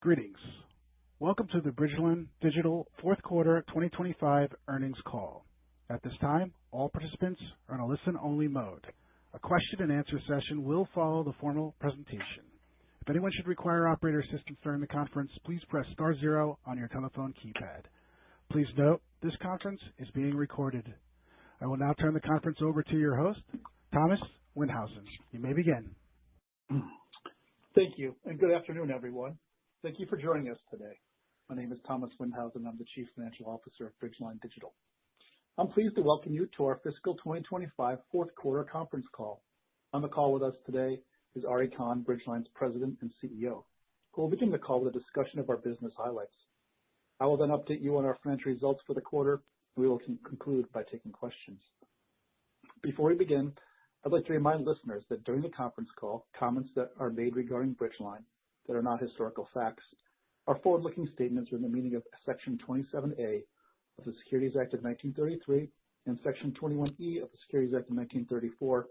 Greetings. Welcome to the Bridgeline Digital Fourth Quarter 2025 Earnings Call. At this time, all participants are in a listen-only mode. A question-and-answer session will follow the formal presentation. If anyone should require operator assistance during the conference, please press star zero on your telephone keypad. Please note, this conference is being recorded. I will now turn the conference over to your host, Thomas Windhausen. You may begin. Thank you, and good afternoon, everyone. Thank you for joining us today. My name is Thomas Windhausen. I'm the Chief Financial Officer of Bridgeline Digital. I'm pleased to welcome you to our fiscal 2025 fourth quarter conference call. On the call with us today is Ari Kahn, Bridgeline's President and CEO, who will begin the call with a discussion of our business highlights. I will then update you on our financial results for the quarter, and we will conclude by taking questions. Before we begin, I'd like to remind listeners that during the conference call, comments that are made regarding Bridgeline that are not historical facts are forward-looking statements within the meaning of Section 27A of the Securities Act of 1933 and Section 21E of the Securities Act of 1934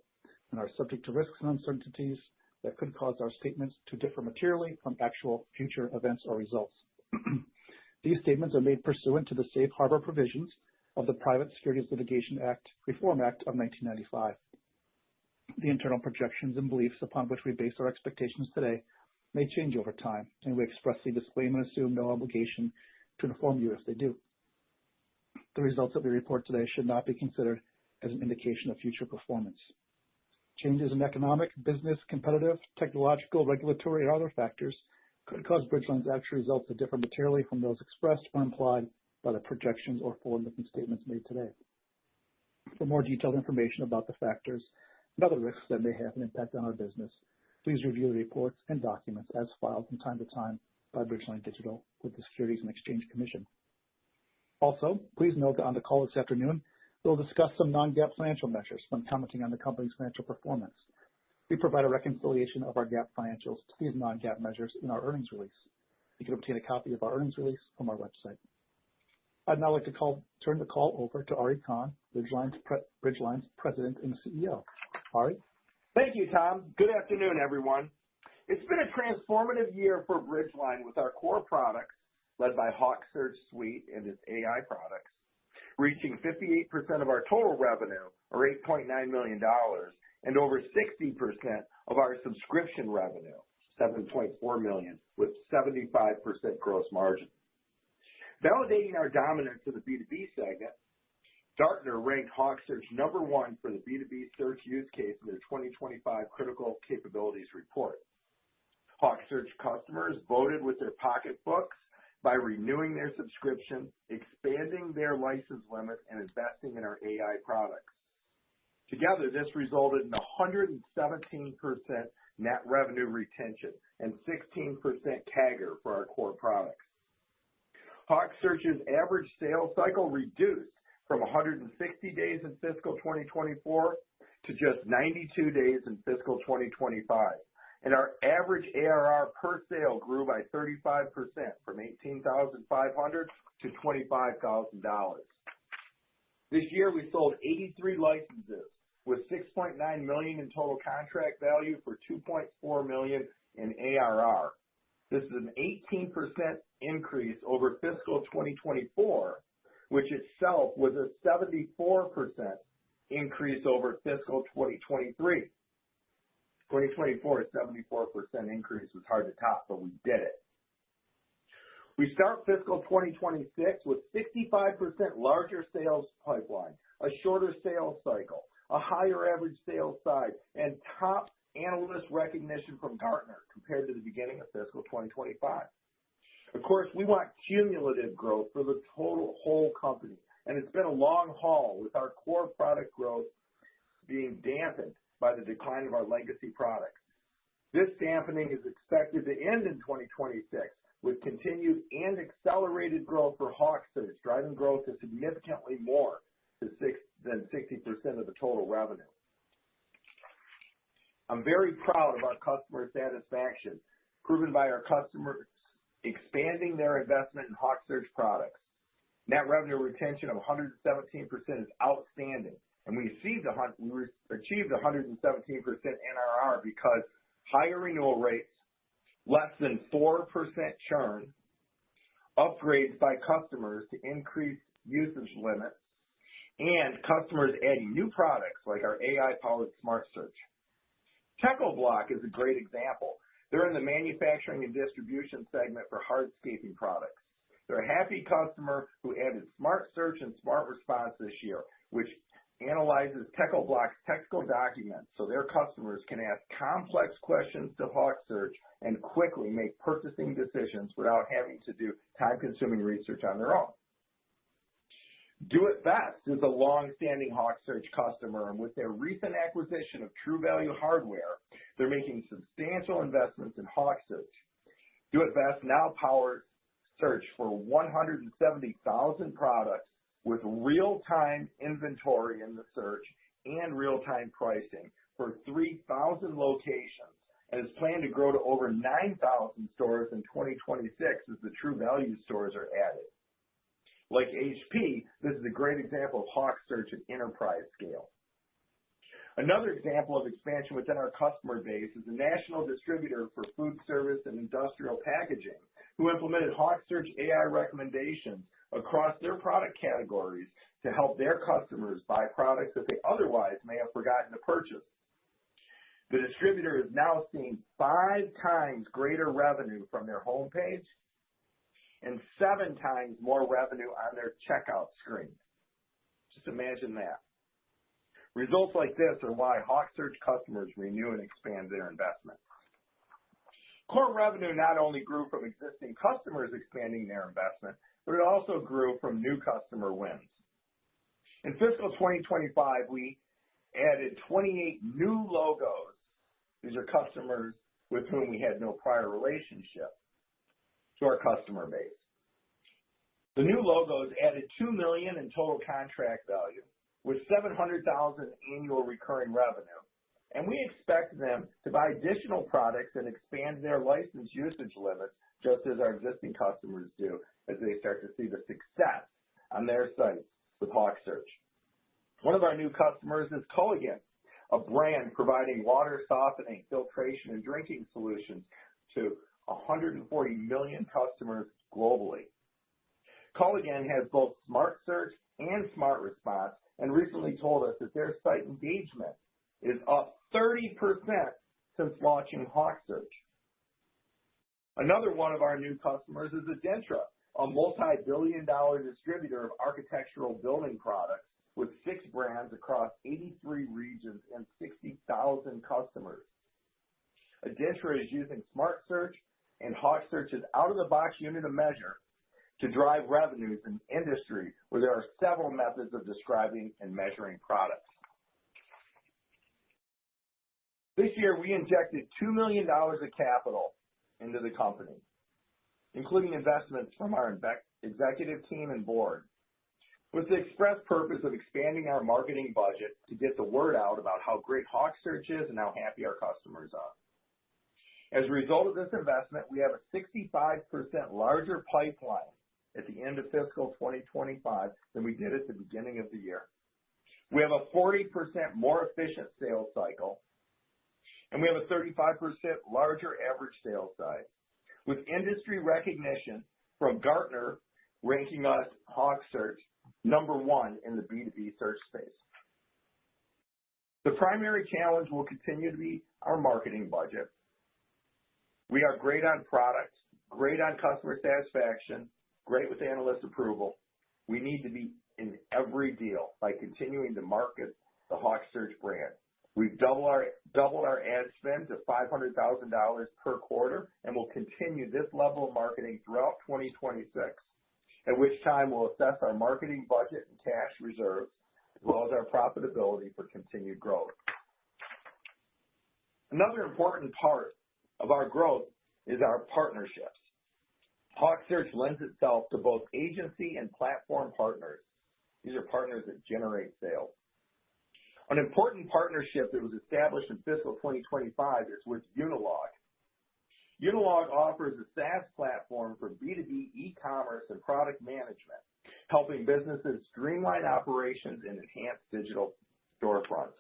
and are subject to risks and uncertainties that could cause our statements to differ materially from actual future events or results. These statements are made pursuant to the safe harbor provisions of the Private Securities Litigation Reform Act of 1995. The internal projections and beliefs upon which we base our expectations today may change over time, and we expressly disclaim and assume no obligation to inform you if they do. The results that we report today should not be considered as an indication of future performance. Changes in economic, business, competitive, technological, regulatory, or other factors could cause Bridgeline's actual results to differ materially from those expressed or implied by the projections or forward-looking statements made today. For more detailed information about the factors and other risks that may have an impact on our business, please review the reports and documents as filed from time to time by Bridgeline Digital with the Securities and Exchange Commission. Also, please note that on the call this afternoon, we'll discuss some non-GAAP financial measures when commenting on the company's financial performance. We provide a reconciliation of our GAAP financials to these non-GAAP measures in our earnings release. You can obtain a copy of our earnings release from our website. I'd now like to turn the call over to Ari Kahn, Bridgeline's President and CEO. Ari? Thank you, Tom. Good afternoon, everyone. It's been a transformative year for Bridgeline with our core products, led by HawkSearch Suite and its AI products, reaching 58% of our total revenue, or $8.9 million, and over 60% of our subscription revenue, $7.4 million, with 75% gross margin. Validating our dominance in the B2B segment, Gartner ranked HawkSearch number one for the B2B search use case in their 2025 Critical Capabilities Report. HawkSearch customers voted with their pocketbooks by renewing their subscription, expanding their license limits, and investing in our AI products. Together, this resulted in 117% net revenue retention and 16% CAGR for our core products. HawkSearch's average sales cycle reduced from 160 days in fiscal 2024 to just 92 days in fiscal 2025. And our average ARR per sale grew by 35% from $18,500 to $25,000. This year, we sold 83 licenses with $6.9 million in total contract value for $2.4 million in ARR. This is an 18% increase over fiscal 2024, which itself was a 74% increase over fiscal 2023. 2024, a 74% increase was hard to top, but we did it. We start fiscal 2026 with 65% larger sales pipeline, a shorter sales cycle, a higher average sales size, and top analyst recognition from Gartner compared to the beginning of fiscal 2025. Of course, we want cumulative growth for the whole company, and it's been a long haul with our core product growth being dampened by the decline of our legacy products. This dampening is expected to end in 2026 with continued and accelerated growth for HawkSearch, driving growth to significantly more than 60% of the total revenue. I'm very proud of our customer satisfaction, proven by our customers expanding their investment in HawkSearch products. Net revenue retention of 117% is outstanding, and we achieved 117% NRR because higher renewal rates, less than 4% churn, upgrades by customers to increase usage limits, and customers adding new products like our AI-powered Smart Search. Techoblock is a great example. They're in the manufacturing and distribution segment for hardscaping products. They're a happy customer who added Smart Search and Smart Response this year, which analyzes Techoblock's technical documents so their customers can ask complex questions to HawkSearch and quickly make purchasing decisions without having to do time-consuming research on their own. Do It Best is a long-standing HawkSearch customer, and with their recent acquisition of True Value Hardware, they're making substantial investments in HawkSearch. Do It Best now powers search for 170,000 products with real-time inventory in the search and real-time pricing for 3,000 locations, and is planned to grow to over 9,000 stores in 2026 as the True Value stores are added. Like HP, this is a great example of HawkSearch at enterprise scale. Another example of expansion within our customer base is a national distributor for food service and industrial packaging who implemented HawkSearch AI recommendations across their product categories to help their customers buy products that they otherwise may have forgotten to purchase. The distributor is now seeing 5 times greater revenue from their homepage and 7 times more revenue on their checkout screen. Just imagine that. Results like this are why HawkSearch customers renew and expand their investment. Core revenue not only grew from existing customers expanding their investment, but it also grew from new customer wins. In fiscal 2025, we added 28 new logos. These are customers with whom we had no prior relationship to our customer base. The new logos added $2 million in total contract value with $700,000 annual recurring revenue, and we expect them to buy additional products and expand their license usage limits just as our existing customers do as they start to see the success on their sites with HawkSearch. One of our new customers is Culligan, a brand providing water softening, filtration, and drinking solutions to 140 million customers globally. Culligan has both Smart Search and Smart Response and recently told us that their site engagement is up 30% since launching HawkSearch. Another one of our new customers is Adentra, a multi-billion-dollar distributor of architectural building products with 6 brands across 83 regions and 60,000 customers. Adentra is using Smart Search and HawkSearch's out-of-the-box unit of measure to drive revenues in industry where there are several methods of describing and measuring products. This year, we injected $2 million of capital into the company, including investments from our executive team and board, with the express purpose of expanding our marketing budget to get the word out about how great HawkSearch is and how happy our customers are. As a result of this investment, we have a 65% larger pipeline at the end of fiscal 2025 than we did at the beginning of the year. We have a 40% more efficient sales cycle, and we have a 35% larger average sales size, with industry recognition from Gartner ranking us, HawkSearch, #1 in the B2B search space. The primary challenge will continue to be our marketing budget. We are great on product, great on customer satisfaction, great with analyst approval. We need to be in every deal by continuing to market the HawkSearch brand. We've doubled our ad spend to $500,000 per quarter, and will continue this level of marketing throughout 2026, at which time we'll assess our marketing budget and cash reserves, as well as our profitability for continued growth. Another important part of our growth is our partnerships. HawkSearch lends itself to both agency and platform partners. These are partners that generate sales. An important partnership that was established in fiscal 2025 is with Unilog. Unilog offers a SaaS platform for B2B e-commerce and product management, helping businesses streamline operations and enhance digital storefronts.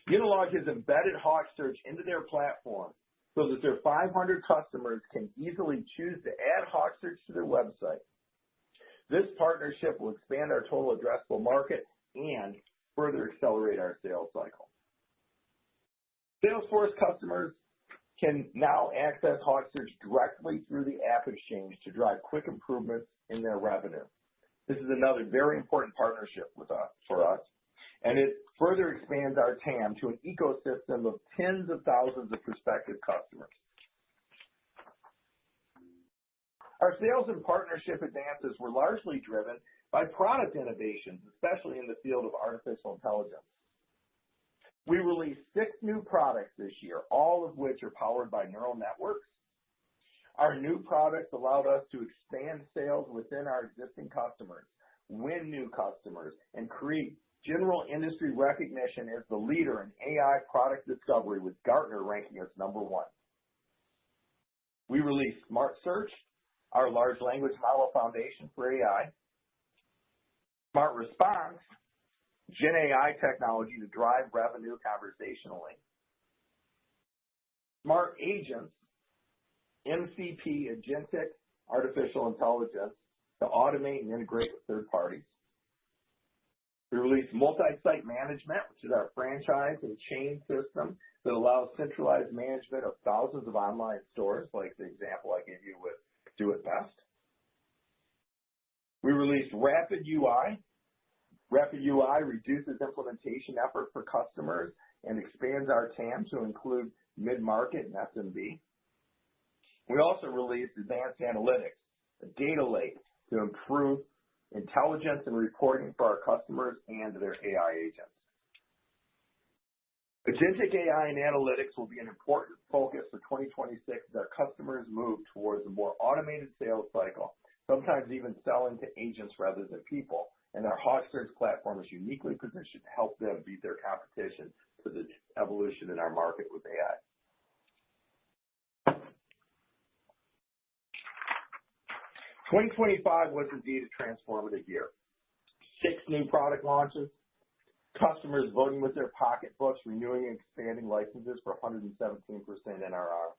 Unilog has embedded HawkSearch into their platform so that their 500 customers can easily choose to add HawkSearch to their website. This partnership will expand our total addressable market and further accelerate our sales cycle. Salesforce customers can now access HawkSearch directly through the App Exchange to drive quick improvements in their revenue. This is another very important partnership for us, and it further expands our TAM to an ecosystem of tens of thousands of prospective customers. Our sales and partnership advances were largely driven by product innovations, especially in the field of artificial intelligence. We released 6 new products this year, all of which are powered by neural networks. Our new products allowed us to expand sales within our existing customers, win new customers, and create general industry recognition as the leader in AI product discovery, with Gartner ranking us #1. We released Smart Search, our large language model foundation for AI, Smart Response, Gen AI technology to drive revenue conversationally, Smart Agents, MCP, agentic artificial intelligence to automate and integrate with third parties. We released multi-site management, which is our franchise and chain system that allows centralized management of thousands of online stores, like the example I gave you with Do It Best. We released Rapid UI. Rapid UI reduces implementation effort for customers and expands our TAM to include mid-market and SMB. We also released Advanced Analytics, a data lake to improve intelligence and reporting for our customers and their AI agents. Agentic AI and analytics will be an important focus for 2026 as our customers move towards a more automated sales cycle, sometimes even selling to agents rather than people, and our HawkSearch platform is uniquely positioned to help them beat their competition for the evolution in our market with AI. 2025 was indeed a transformative year. 6 new product launches, customers voting with their pocketbooks, renewing and expanding licenses for 117% NRR,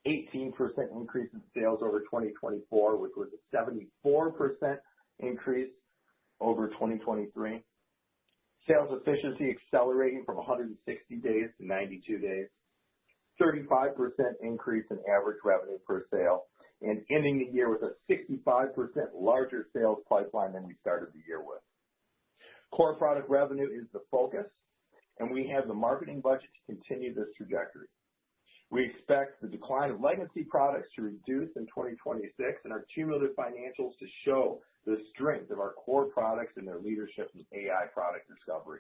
18% increase in sales over 2024, which was a 74% increase over 2023. Sales efficiency accelerating from 160 days to 92 days. 35% increase in average revenue per sale, and ending the year with a 65% larger sales pipeline than we started the year with. Core product revenue is the focus, and we have the marketing budget to continue this trajectory. We expect the decline of legacy products to reduce in 2026 and our cumulative financials to show the strength of our core products and their leadership in AI product discovery.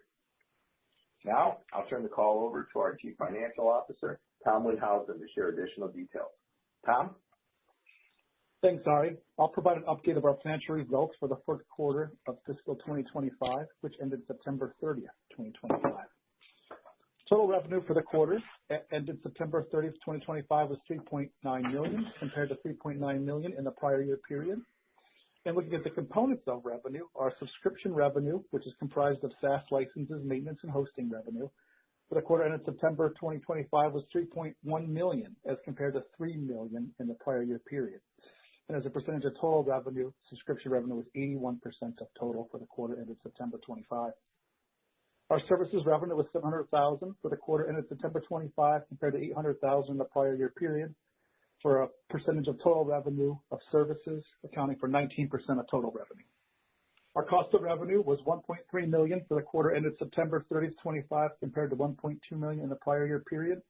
Now, I'll turn the call over to our Chief Financial Officer, Tom Windhausen, to share additional details. Tom? Thanks, Ari. I'll provide an update of our financial results for the fourth quarter of fiscal 2025, which ended September 30th, 2025. Total revenue for the quarter ended September 30th, 2025 was $3.9 million compared to $3.9 million in the prior year period. And looking at the components of revenue, our subscription revenue, which is comprised of SaaS licenses, maintenance, and hosting revenue, for the quarter ended September 2025 was $3.1 million as compared to $3 million in the prior year period. And as a percentage of total revenue, subscription revenue was 81% of total for the quarter ended September 25. Our services revenue was $700,000 for the quarter ended September 25 compared to $800,000 in the prior year period, for a percentage of total revenue of services accounting for 19% of total revenue. Our cost of revenue was $1.3 million for the quarter ended September 30th, 25 compared to $1.2 million in the prior year period.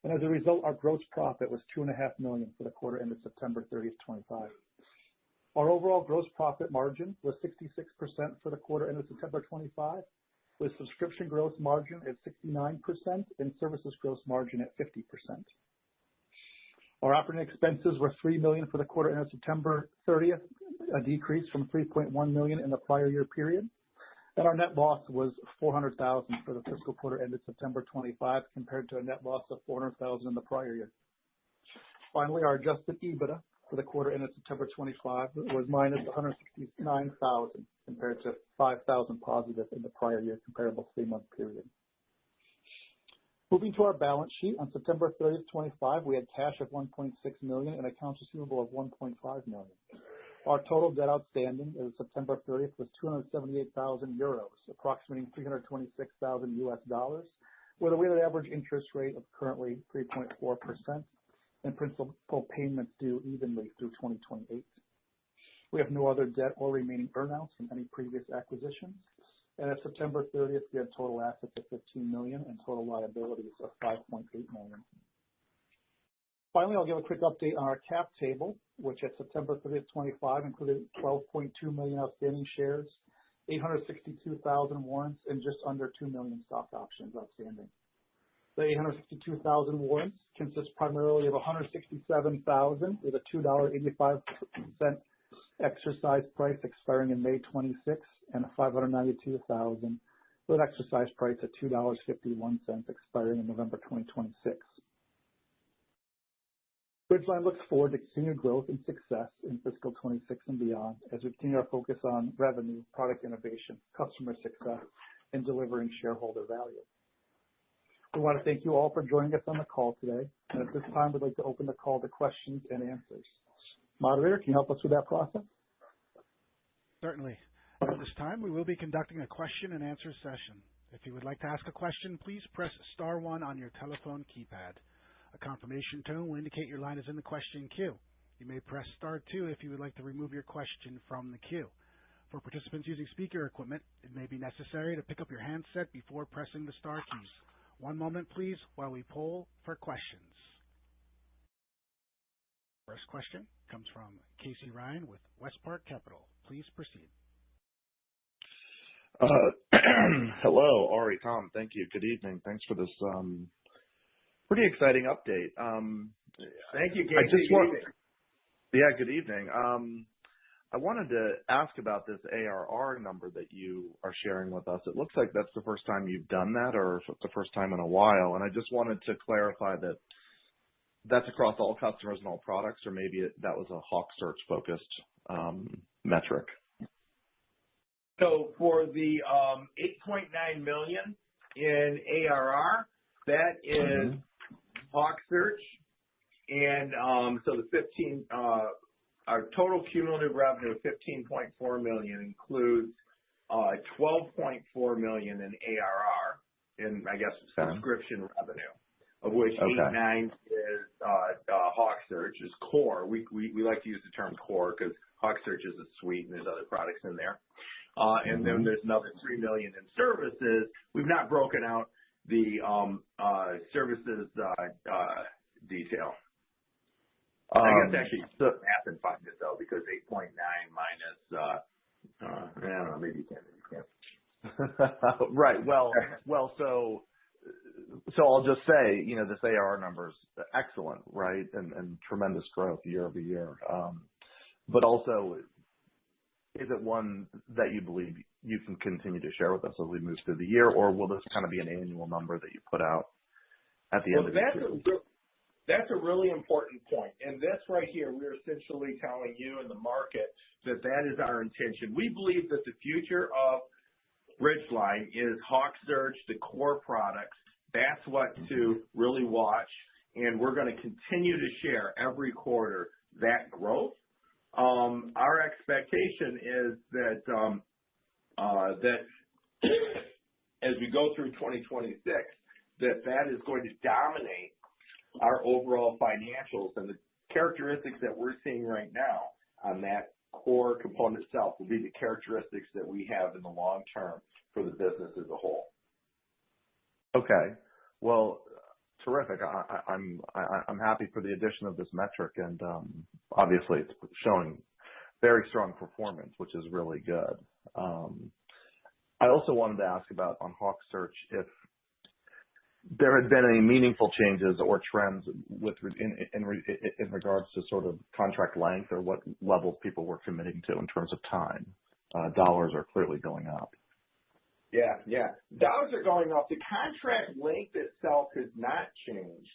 And as a result, our gross profit was $2.5 million for the quarter ended September 30th, 25. Our overall gross profit margin was 66% for the quarter ended September 25, with subscription gross margin at 69% and services gross margin at 50%. Our operating expenses were $3 million for the quarter ended September 30th, a decrease from $3.1 million in the prior year period. And our net loss was $400,000 for the fiscal quarter ended September 25 compared to a net loss of $400,000 in the prior year. Finally, our adjusted EBITDA for the quarter ended September 25 was minus $169,000 compared to $5,000 positive in the prior year comparable 3-month period. Moving to our balance sheet, on September 30th, 25, we had cash of $1.6 million and accounts receivable of $1.5 million. Our total debt outstanding as of September 30th was 278,000 euros, approximating $326,000 US, with a weighted average interest rate of currently 3.4% and principal payments due evenly through 2028. We have no other debt or remaining earnouts from any previous acquisitions. And at September 30th, we had total assets of $15 million and total liabilities of $5.8 million. Finally, I'll give a quick update on our cap table, which at September 30th, 25 included 12.2 million outstanding shares, 862,000 warrants, and just under 2 million stock options outstanding. The 862,000 warrants consist primarily of 167,000 with a $2.85 exercise price expiring in May 26, and 592,000 with an exercise price at $2.51 expiring in November 2026. Bridgeline looks forward to continued growth and success in fiscal 26 and beyond as we continue our focus on revenue, product innovation, customer success, and delivering shareholder value. We want to thank you all for joining us on the call today. And at this time, we'd like to open the call to questions and answers. Moderator, can you help us with that process? Certainly. At this time, we will be conducting a question and answer session. If you would like to ask a question, please press star one on your telephone keypad. A confirmation tone will indicate your line is in the question queue. You may press star two if you would like to remove your question from the queue. For participants using speaker equipment, it may be necessary to pick up your handset before pressing the star keys. One moment, please, while we poll for questions. First question comes from Casey Ryan with Westpark Capital. Please proceed. Hello, Ari, Tom. Thank you. Good evening. Thanks for this pretty exciting update. Thank you, Casey. Good evening. I wanted to ask about this ARR number that you are sharing with us. It looks like that's the first time you've done that, or it's the first time in a while. And I just wanted to clarify that that's across all customers and all products, or maybe that was a HawkSearch-focused metric. So for the $8.9 million in ARR, that is HawkSearch, and so the 15, our total cumulative revenue of $15.4 million includes $12.4 million in ARR, in I guess subscription revenue, of which 8.9 is HawkSearch is core. We like to use the term core because HawkSearch is a suite and there's other products in there. And then there's another $3 million in services. We've not broken out the services detail. I guess actually the math and find it though, because 8.9 minus I don't know, maybe you can. Right. Well, so I'll just say, this ARR number is excellent, right? And tremendous growth year over year. But also, is it one that you believe you can continue to share with us as we move through the year, or will this kind of be an annual number that you put out at the end of the year? That's a really important point. And this right here, we're essentially telling you in the market that is our intention. We believe that the future of Bridgeline is HawkSearch, the core products. That's what to really watch. And we're going to continue to share every quarter that growth. Our expectation is that as we go through 2026, that is going to dominate our overall financials, and the characteristics that we're seeing right now on that core component itself will be the characteristics that we have in the long term for the business as a whole. Okay. Well, terrific. I'm happy for the addition of this metric, and obviously it's showing very strong performance, which is really good. I also wanted to ask about on HawkSearch if there had been any meaningful changes or trends in regards to sort of contract length or what levels people were committing to in terms of time. Dollars are clearly going up. Yeah. Dollars are going up. The contract length itself has not changed.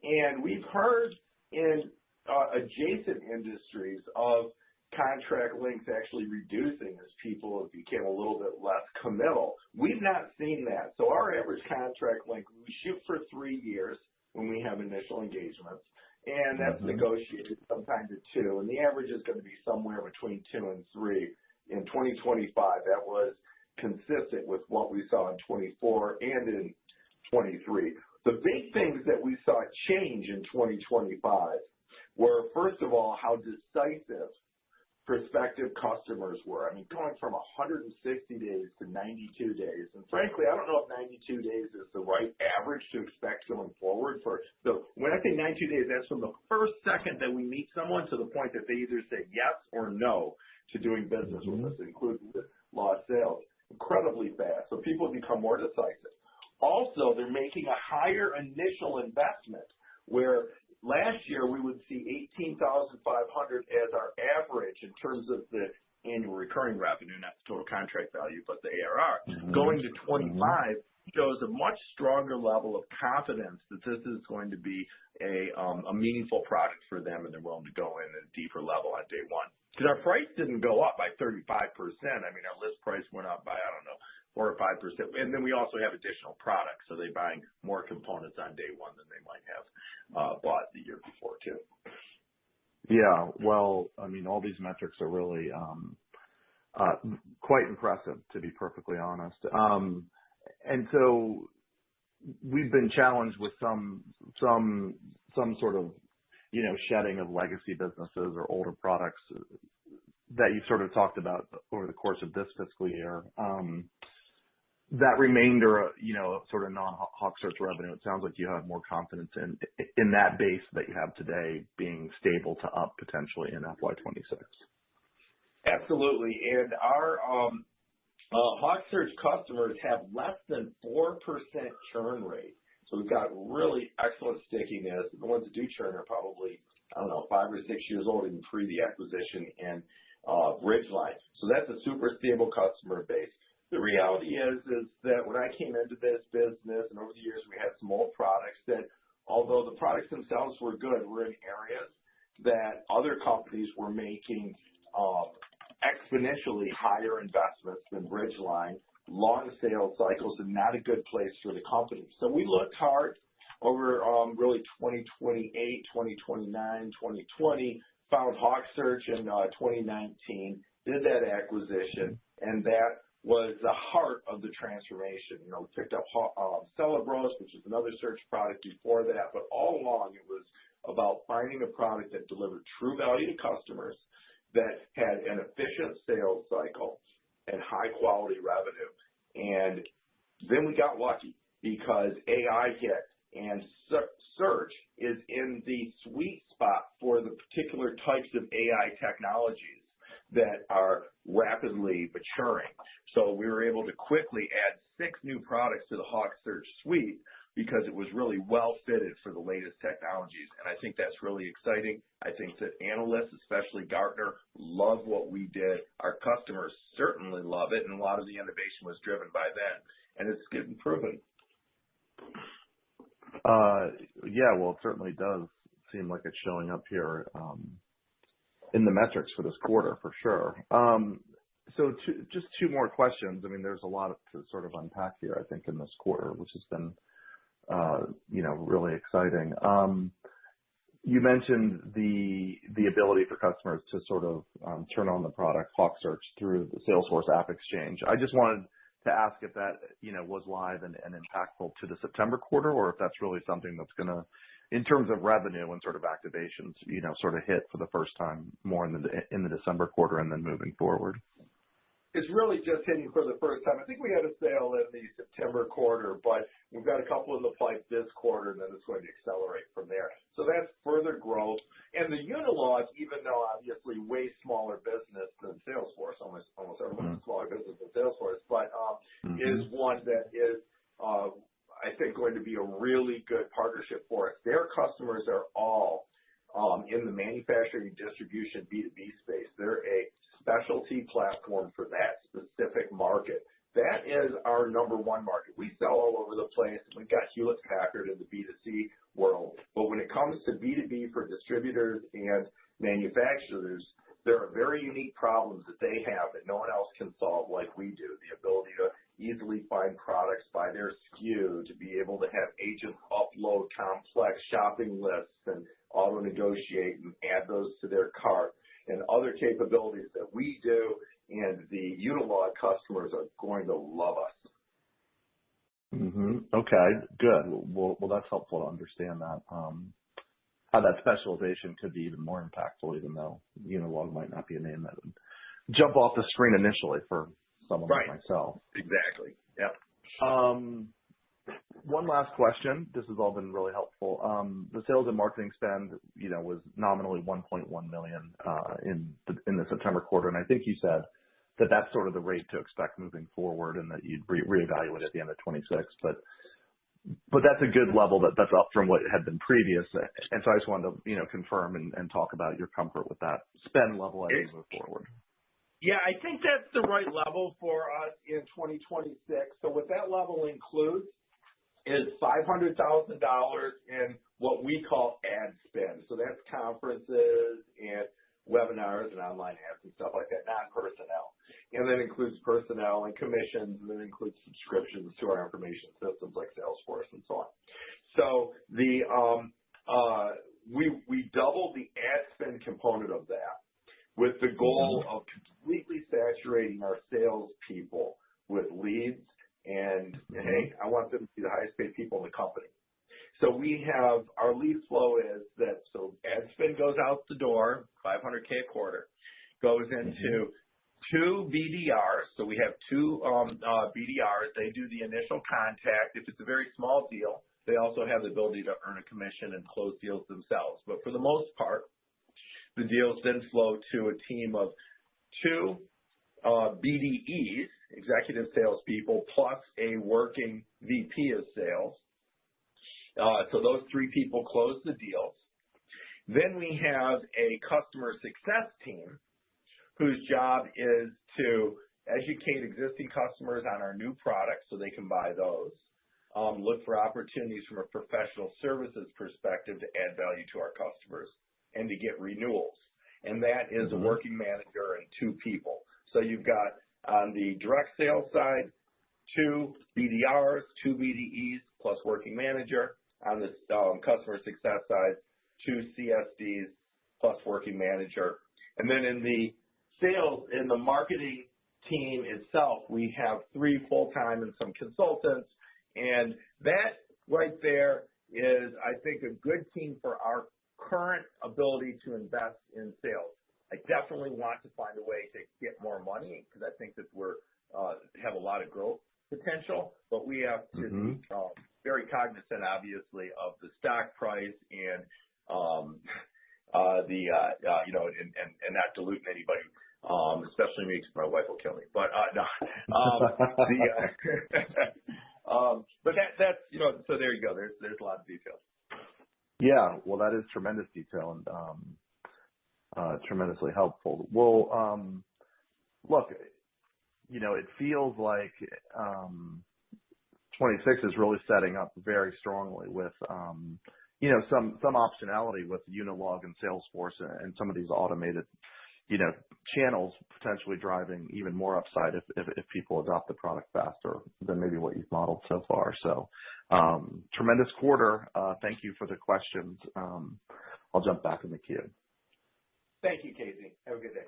And we've heard in adjacent industries of contract lengths actually reducing as people became a little bit less committal. We've not seen that. So our average contract length, we shoot for 3 years when we have initial engagements, and that's negotiated sometimes to 2, and the average is going to be somewhere between 2 and 3. In 2025, that was consistent with what we saw in 24 and in 23. The big things that we saw change in 2025 were, first of all, how decisive prospective customers were. I mean, going from 160 days to 92 days. And frankly, I don't know if 92 days is the right average to expect going forward. So when I say 92 days, that's from the first second that we meet someone to the point that they either say yes or no to doing business with us, including lost sales. Incredibly fast. So people become more decisive. Also, they're making a higher initial investment, where last year we would see $18,500 as our average in terms of the annual recurring revenue, not the total contract value, but the ARR. Going to 25 shows a much stronger level of confidence that this is going to be a meaningful product for them, and they're willing to go in at a deeper level on day one. Because our price didn't go up by 35%. I mean, our list price went up by, 4 or 5%. And then we also have additional products, so they're buying more components on day one than they might have bought the year before, too. Yeah, well, I mean, all these metrics are really quite impressive, to be perfectly honest. And so we've been challenged with some sort of, shedding of legacy businesses or older products that you sort of talked about over the course of this fiscal year. That remainder, sort of non-HawkSearch revenue, it sounds like you have more confidence in that base that you have today being stable to up potentially in FY26. Absolutely. And our HawkSearch customers have less than 4% churn rate. So we've got really excellent stickiness. The ones that do churn are probably, 5 or 6 years old, even pre the acquisition in Bridgeline. So that's a super stable customer base. The reality is that when I came into this business, and over the years we had some old products that, although the products themselves were good, were in areas that other companies were making exponentially higher investments than Bridgeline, long sales cycles, and not a good place for the company. So we looked hard over really 2028, 2029, 2020, found HawkSearch in 2019, did that acquisition, and that was the heart of the transformation. We picked up Celebros, which is another search product before that, but all along it was about finding a product that delivered true value to customers, that had an efficient sales cycle and high quality revenue. And then we got lucky because AI hit, and search is in the sweet spot for the particular types of AI technologies that are rapidly maturing. So we were able to quickly add 6 new products to the HawkSearch suite because it was really well fitted for the latest technologies. And I think that's really exciting. I think that analysts, especially Gartner, love what we did. Our customers certainly love it, and a lot of the innovation was driven by them, and it's getting proven. Yeah, well, it certainly does seem like it's showing up here in the metrics for this quarter, for sure. So just 2 more questions. I mean, there's a lot to sort of unpack here, I think, in this quarter, which has been, really exciting. You mentioned the ability for customers to sort of turn on the product HawkSearch through the Salesforce App Exchange. I just wanted to ask if that, was live and impactful to the September quarter, or if that's really something that's going to, in terms of revenue and sort of activations, sort of hit for the first time more in the December quarter and then moving forward. It's really just hitting for the first time. I think we had a sale in the September quarter, but we've got a couple in the pipe this quarter, and then it's going to accelerate from there. So that's further growth. And the Unilog, even though obviously way smaller business than Salesforce, almost everyone's a smaller business than Salesforce, but is one that is, I think, going to be a really good partnership for us. Their customers are all in the manufacturing distribution B2B space. They're a specialty platform for that specific market. That is our number one market. We sell all over the place. We've got Hewlett-Packard in the B2C world. But when it comes to B2B for distributors and manufacturers, There are very unique problems that they have that no one else can solve like we do. The ability to easily find products by their SKU, to be able to have agents upload complex shopping lists and auto-negotiate and add those to their cart, and other capabilities that we do, and the Unilog customers are going to love us. Okay, good. Well, that's helpful to understand that. How that specialization could be even more impactful, even though Unilog might not be a name that would jump off the screen initially for someone like myself. Exactly. Yep. One last question. This has all been really helpful. The sales and marketing spend, was nominally $1.1 million in the September quarter, and I think you said that that's sort of the rate to expect moving forward, and that you'd reevaluate at the end of 26. But that's a good level. That's up from what had been previous, and so I just wanted to confirm and talk about your comfort with that spend level as we move forward. Yeah, I think that's the right level for us in 2026. So what that level includes is $500,000 in what we call ad spend. So that's conferences and webinars and online ads and stuff like that, non-personnel. And then includes personnel and commissions, and then includes subscriptions to our information systems like Salesforce and so on. So we doubled the ad spend component of that, with the goal of completely saturating our salespeople with leads. And hey, I want them to be the highest paid people in the company. So we have, our lead flow is that, so ad spend goes out the door, $500K a quarter, goes into two BDRs. So we have two BDRs. They do the initial contact. If it's a very small deal, they also have the ability to earn a commission and close deals themselves. But for the most part, the deals then flow to a team of two BDEs, executive salespeople, plus a working VP of sales. So those three people close the deals. Then we have a customer success team whose job is to educate existing customers on our new products so they can buy those, look for opportunities from a professional services perspective to add value to our customers, and to get renewals. And that is a working manager and two people. So you've got on the direct sales side, two BDRs, two BDEs, plus working manager. On the customer success side, two CSDs, plus working manager. And then in the sales, in the marketing team itself, we have three full-time and some consultants. And that right there is, I think, a good team for our current ability to invest in sales. I definitely want to find a way to get more money, because I think that we're have a lot of growth potential, but we have to be very cognizant, obviously, of the stock price and and not diluting anybody, especially me, because my wife will kill me. But but that's so there you go. There's a lot of details. Yeah, well, that is tremendous detail and tremendously helpful. Well, look, it feels like 26 is really setting up very strongly with, some optionality with Unilog and Salesforce and some of these automated, channels potentially driving even more upside if people adopt the product faster than maybe what you've modeled so far. So, tremendous quarter. Thank you for the questions. I'll jump back in the queue. Thank you, Casey. Have a good day.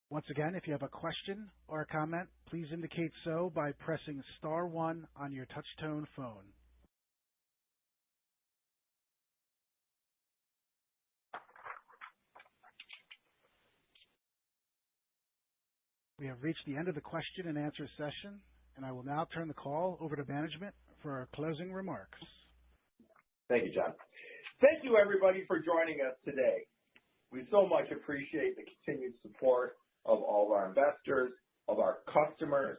Once again, if you have a question or a comment, please indicate so by pressing star 1 on your touch-tone phone. We have reached the end of the question and answer session, and I will now turn the call over to management for our closing remarks. Thank you, John. Thank you, everybody, for joining us today. We so much appreciate the continued support of all of our investors, of our customers,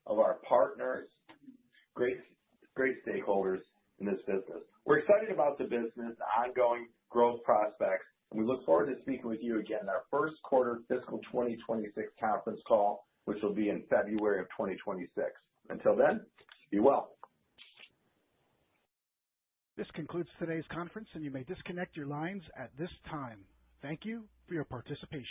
of our partners, great stakeholders in this business. We're excited about the business, the ongoing growth prospects, and we look forward to speaking with you again in our first quarter fiscal 2026 conference call, which will be in February of 2026. Until then, be well. This concludes today's conference, and you may disconnect your lines at this time. Thank you for your participation.